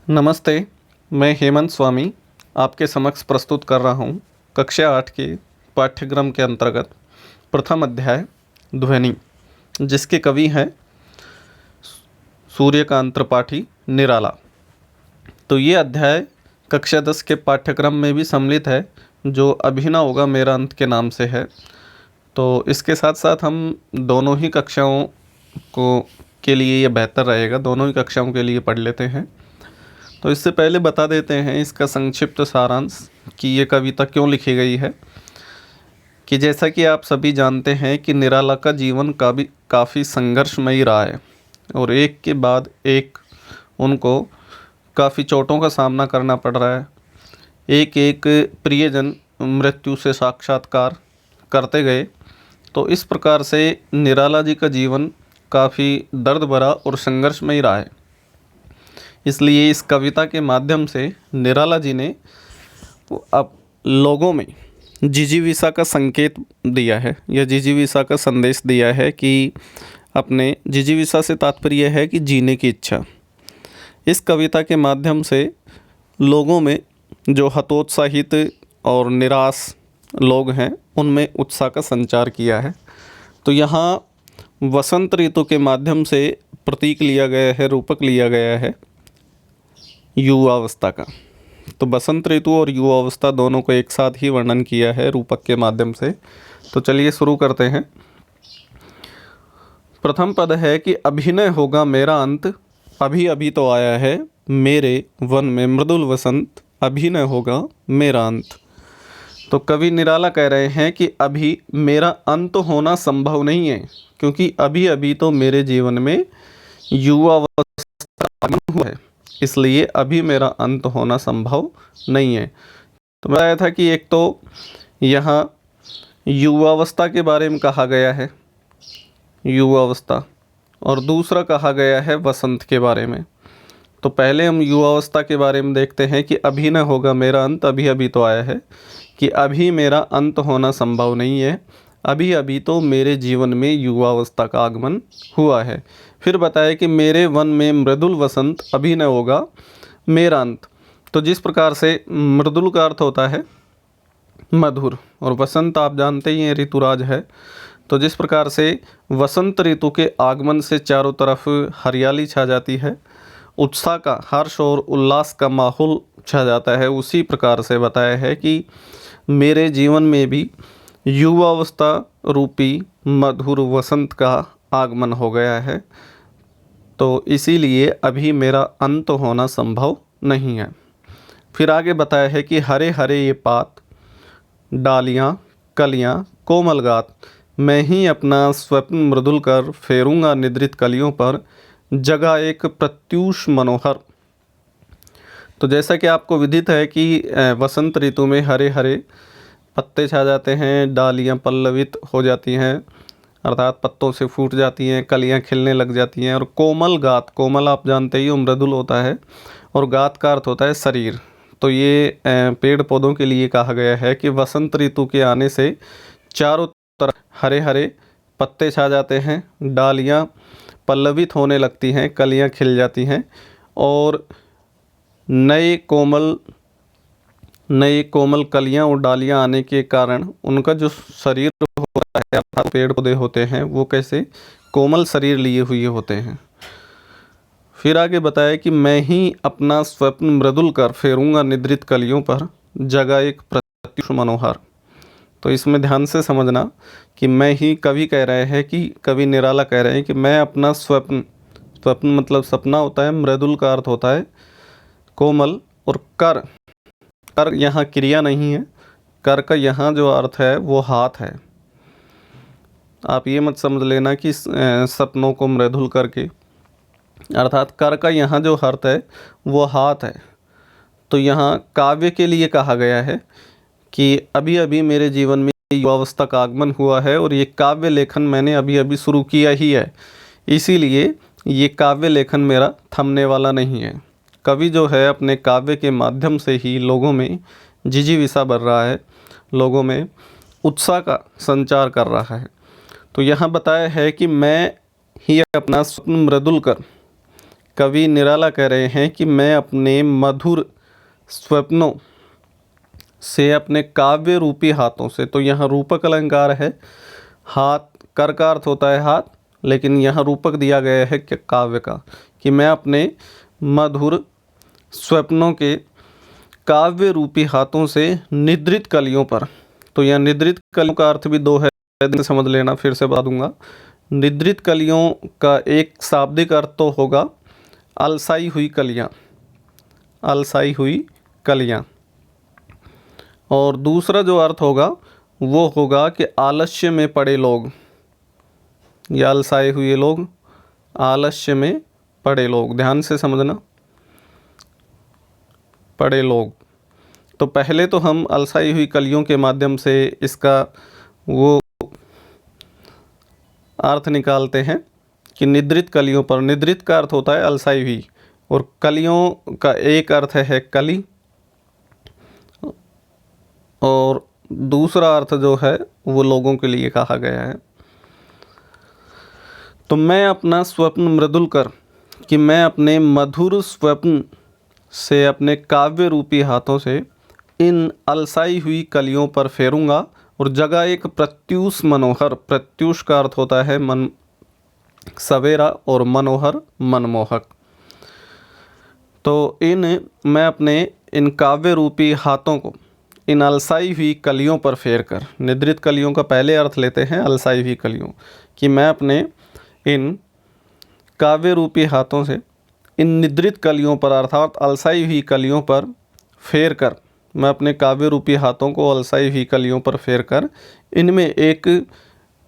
नमस्ते, मैं हेमंत स्वामी आपके समक्ष प्रस्तुत कर रहा हूँ कक्षा 8 के पाठ्यक्रम के अंतर्गत प्रथम अध्याय ध्वनि, जिसके कवि हैं सूर्यकांत त्रिपाठी निराला। तो ये अध्याय कक्षा 10 के पाठ्यक्रम में भी सम्मिलित है, जो अभी ना होगा मेरा अंत के नाम से है। तो इसके साथ साथ हम दोनों ही कक्षाओं को के लिए ये बेहतर रहेगा, दोनों ही कक्षाओं के लिए पढ़ लेते हैं। तो इससे पहले बता देते हैं इसका संक्षिप्त सारांश कि ये कविता क्यों लिखी गई है। कि जैसा कि आप सभी जानते हैं कि निराला का जीवन काफ़ी संघर्षमयी रहा है और एक के बाद एक उनको काफ़ी चोटों का सामना करना पड़ रहा है। एक एक प्रियजन मृत्यु से साक्षात्कार करते गए। तो इस प्रकार से निराला जी का जीवन काफ़ी दर्द भरा और संघर्षमयी रहा है। इसलिए इस कविता के माध्यम से निराला जी ने अब लोगों में जिजीविषा का संकेत दिया है, या जिजीविषा का संदेश दिया है कि अपने जिजीविषा से तात्पर्य है कि जीने की इच्छा। इस कविता के माध्यम से लोगों में जो हतोत्साहित और निराश लोग हैं उनमें उत्साह का संचार किया है। तो यहाँ वसंत ऋतु के माध्यम से प्रतीक लिया गया है, रूपक लिया गया है युवावस्था का। तो बसंत ऋतु और युवावस्था दोनों को एक साथ ही वर्णन किया है रूपक के माध्यम से। तो चलिए शुरू करते हैं। प्रथम पद है कि अभिनय होगा मेरा अंत, अभी अभी तो आया है मेरे वन में मृदुल वसंत, अभिनय होगा मेरा अंत। तो कवि निराला कह रहे हैं कि अभी मेरा अंत होना संभव नहीं है, क्योंकि अभी अभी तो मेरे जीवन में युवावस्था हुआ है, इसलिए अभी मेरा अंत होना संभव नहीं है। तो बताया था कि एक तो यहाँ युवावस्था के बारे में कहा गया है, युवावस्था, और दूसरा कहा गया है वसंत के बारे में। तो पहले हम युवावस्था के बारे में देखते हैं कि अभी न होगा मेरा अंत, अभी अभी तो आया है कि अभी मेरा अंत होना संभव नहीं है, अभी अभी तो मेरे जीवन में युवावस्था का आगमन हुआ है। फिर बताया कि मेरे वन में मृदुल वसंत, अभी न होगा मेरा अंत। तो जिस प्रकार से मृदुल का अर्थ होता है मधुर, और वसंत आप जानते ही हैं ऋतुराज है। तो जिस प्रकार से वसंत ऋतु के आगमन से चारों तरफ हरियाली छा जाती है, उत्साह का, हर्ष और उल्लास का माहौल छा जाता है, उसी प्रकार से बताया है कि मेरे जीवन में भी युवावस्था रूपी मधुर वसंत का आगमन हो गया है। तो इसीलिए अभी मेरा अंत होना संभव नहीं है। फिर आगे बताया है कि हरे हरे ये पात, डालियाँ कलियाँ कोमल गात, मैं ही अपना स्वप्न मृदुल कर फेरूंगा निद्रित कलियों पर, जगह एक प्रत्यूष मनोहर। तो जैसा कि आपको विदित है कि वसंत ऋतु में हरे हरे पत्ते छा जाते हैं, डालियाँ पल्लवित हो जाती हैं, अर्थात पत्तों से फूट जाती हैं, कलियाँ खिलने लग जाती हैं। और कोमल गात, कोमल आप जानते ही हो मृदुल होता है, और गात का अर्थ होता है शरीर। तो ये पेड़ पौधों के लिए कहा गया है कि वसंत ऋतु के आने से चारों तरफ हरे हरे पत्ते छा जाते हैं, डालियाँ पल्लवित होने लगती हैं, कलियाँ खिल जाती हैं, और नए कोमल कलियां और डालियां आने के कारण उनका जो शरीर होता है, अर्थात पेड़ पौधे होते हैं, वो कैसे कोमल शरीर लिए हुए होते हैं। फिर आगे बताया कि मैं ही अपना स्वप्न मृदुल कर फेरूंगा निद्रित कलियों पर, जगह एक प्रत्युष मनोहर। तो इसमें ध्यान से समझना कि मैं ही, कवि कह रहे हैं कि कवि निराला कह रहे हैं कि मैं अपना स्वप्न, स्वप्न मतलब सपना होता है, मृदुल का अर्थ होता है कोमल, और कर यहाँ क्रिया नहीं है, कर का यहाँ जो अर्थ है वो हाथ है। आप ये मत समझ लेना कि सपनों को मृदुल करके, अर्थात कर का यहाँ जो अर्थ है वो हाथ है। तो यहाँ काव्य के लिए कहा गया है कि अभी अभी मेरे जीवन में युवावस्था का आगमन हुआ है, और ये काव्य लेखन मैंने अभी अभी शुरू किया ही है, इसीलिए ये काव्य लेखन मेरा थमने वाला नहीं है। कवि जो है अपने काव्य के माध्यम से ही लोगों में जिजीविषा भर रहा है, लोगों में उत्साह का संचार कर रहा है। तो यहाँ बताया है कि मैं ही अपना स्वप्न मृदुल कर, कवि निराला कह रहे हैं कि मैं अपने मधुर स्वप्नों से अपने काव्य रूपी हाथों से, तो यहाँ रूपक अलंकार है, हाथ, कर का अर्थ होता है हाथ, लेकिन यहाँ रूपक दिया गया है कि काव्य का, कि मैं अपने मधुर स्वप्नों के काव्य रूपी हाथों से निद्रित कलियों पर, तो यह निद्रित कलियों का अर्थ भी दो है, समझ लेना, फिर से बता दूंगा। निद्रित कलियों का एक शाब्दिक अर्थ तो होगा अलसाई हुई कलियाँ, अलसाई हुई कलियाँ, और दूसरा जो अर्थ होगा वो होगा कि आलस्य में पड़े लोग, या अलसाए हुए लोग, आलस्य में पड़े लोग, ध्यान से समझना, पड़े लोग। तो पहले तो हम अलसाई हुई कलियों के माध्यम से इसका वो अर्थ निकालते हैं कि निद्रित कलियों पर, निद्रित का अर्थ होता है अलसाई हुई, और कलियों का एक अर्थ है कली, और दूसरा अर्थ जो है वो लोगों के लिए कहा गया है। तो मैं अपना स्वप्न मृदुल कर, कि मैं अपने मधुर स्वप्न से अपने काव्य रूपी हाथों से इन अलसाई हुई कलियों पर फेरूंगा, और जगह एक प्रत्यूष मनोहर, प्रत्यूष का अर्थ होता है मन, सवेरा, और मनोहर मनमोहक। तो मैं अपने इन काव्य रूपी हाथों को इन अलसाई हुई कलियों पर फेर कर, निद्रित कलियों का पहले अर्थ लेते हैं अलसाई हुई कलियों, कि मैं अपने इन काव्य रूपी हाथों से इन निद्रित कलियों पर, अर्थात अलसाई हुई कलियों पर फेर कर, मैं अपने काव्य रूपी हाथों को अलसाई हुई कलियों पर फेर कर इनमें एक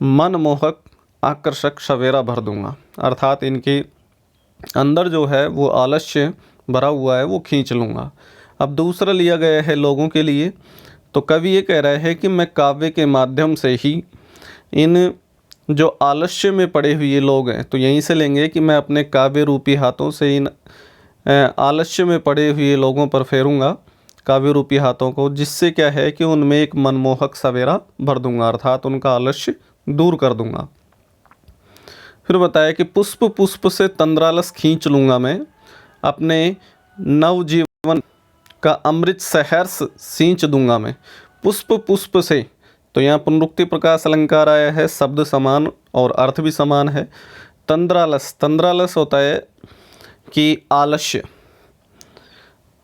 मनमोहक आकर्षक सवेरा भर दूंगा, अर्थात इनके अंदर जो है वो आलस्य भरा हुआ है वो खींच लूँगा। अब दूसरा लिया गया है लोगों के लिए, तो कवि ये कह रहा है कि मैं काव्य के माध्यम से ही इन जो आलस्य में पड़े हुए लोग हैं, तो यहीं से लेंगे कि मैं अपने काव्य रूपी हाथों से इन आलस्य में पड़े हुए लोगों पर फेरूंगा काव्य रूपी हाथों को, जिससे क्या है कि उनमें एक मनमोहक सवेरा भर दूंगा, अर्थात उनका आलस्य दूर कर दूंगा। फिर बताया कि पुष्प पुष्प से तंद्रालस खींच लूँगा मैं, अपने नवजीवन का अमृत सहर्ष सींच दूंगा मैं। पुष्प पुष्प से, तो यहाँ पुनरुक्ति प्रकाश अलंकार आया है, शब्द समान और अर्थ भी समान है। तंद्रालस, तंद्रालस होता है कि आलस्य,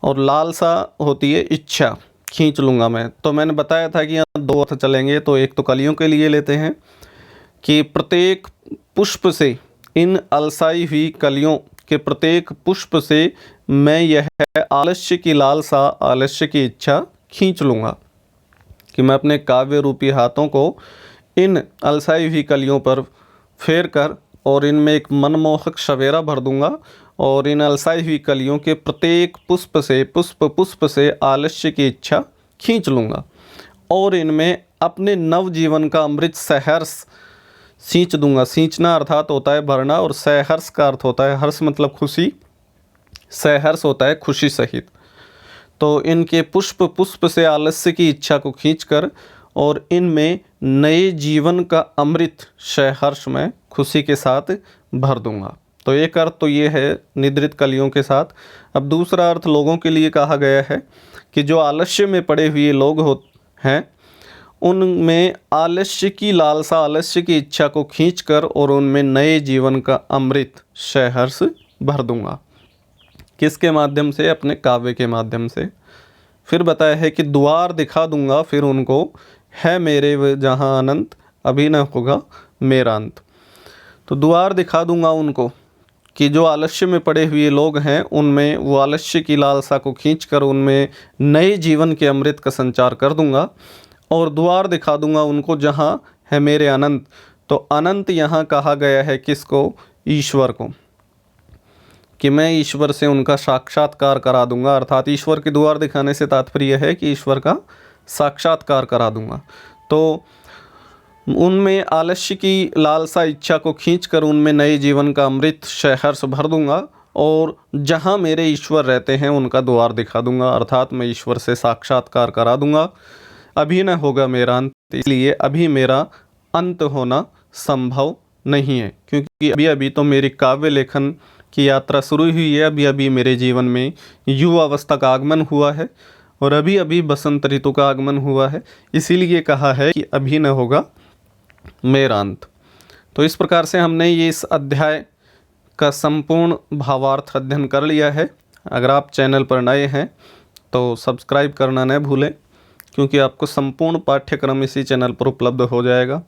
और लालसा होती है इच्छा, खींच लूँगा मैं। तो मैंने बताया था कि यहाँ दो अर्थ चलेंगे, तो एक तो कलियों के लिए लेते हैं कि प्रत्येक पुष्प से, इन अलसाई हुई कलियों के प्रत्येक पुष्प से मैं यह आलस्य की लालसा, आलस्य की इच्छा खींच लूँगा, कि मैं अपने काव्य रूपी हाथों को इन अलसाई हुई कलियों पर फेर कर और इनमें एक मनमोहक सवेरा भर दूंगा, और इन अलसाई हुई कलियों के प्रत्येक पुष्प से, पुष्प से आलस्य की इच्छा खींच लूँगा, और इनमें अपने नवजीवन का अमृत सहर्ष सींच दूंगा। सींचना अर्थात होता है भरना, और सहर्ष का अर्थ होता है, हर्ष मतलब खुशी, सहर्ष होता है खुशी सहित। तो इनके पुष्प से आलस्य की इच्छा को खींचकर और इनमें नए जीवन का अमृत सहर्ष में खुशी के साथ भर दूंगा। तो एक अर्थ तो ये है निद्रित कलियों के साथ। अब दूसरा अर्थ लोगों के लिए कहा गया है कि जो आलस्य में पड़े हुए लोग हैं, उनमें आलस्य की लालसा, आलस्य की इच्छा को खींचकर और उनमें नए जीवन का अमृत सहर्ष भर दूंगा। किसके माध्यम से? अपने काव्य के माध्यम से। फिर बताया है कि द्वार दिखा दूंगा फिर उनको, है मेरे जहाँ अनंत, अभी न होगा मेरा अंत। तो द्वार दिखा दूंगा उनको कि जो आलस्य में पड़े हुए लोग हैं, उनमें वो आलस्य की लालसा को खींचकर उनमें नए जीवन के अमृत का संचार कर दूंगा। और द्वार दिखा दूंगा उनको जहाँ है मेरे अनंत। तो अनंत यहाँ कहा गया है किसको? ईश्वर को, कि मैं ईश्वर से उनका साक्षात्कार करा दूंगा। अर्थात ईश्वर के द्वार दिखाने से तात्पर्य है कि ईश्वर का साक्षात्कार करा दूंगा। तो उनमें आलस्य की लालसा इच्छा को खींचकर उनमें नए जीवन का अमृत सहर्ष भर दूंगा, और जहाँ मेरे ईश्वर रहते हैं उनका द्वार दिखा दूंगा। अर्थात मैं ईश्वर से साक्षात्कार करा दूंगा। अभी न होगा मेरा अंत, इसलिए अभी मेरा अंत होना संभव नहीं है, क्योंकि अभी अभी तो मेरी काव्य लेखन की यात्रा शुरू हुई है। अभी अभी मेरे जीवन में युवावस्था का आगमन हुआ है और अभी अभी बसंत ऋतु का आगमन हुआ है, इसीलिए कहा है कि अभी न होगा मेरा अंत। तो इस प्रकार से हमने ये इस अध्याय का संपूर्ण भावार्थ अध्ययन कर लिया है। अगर आप चैनल पर नए हैं तो सब्सक्राइब करना न भूलें, क्योंकि आपको संपूर्ण पाठ्यक्रम इसी चैनल पर उपलब्ध हो जाएगा।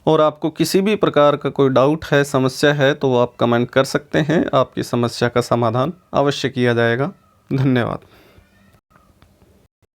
और आपको किसी भी प्रकार का कोई डाउट है, समस्या है, तो आप कमेंट कर सकते हैं। आपकी समस्या का समाधान अवश्य किया जाएगा। धन्यवाद।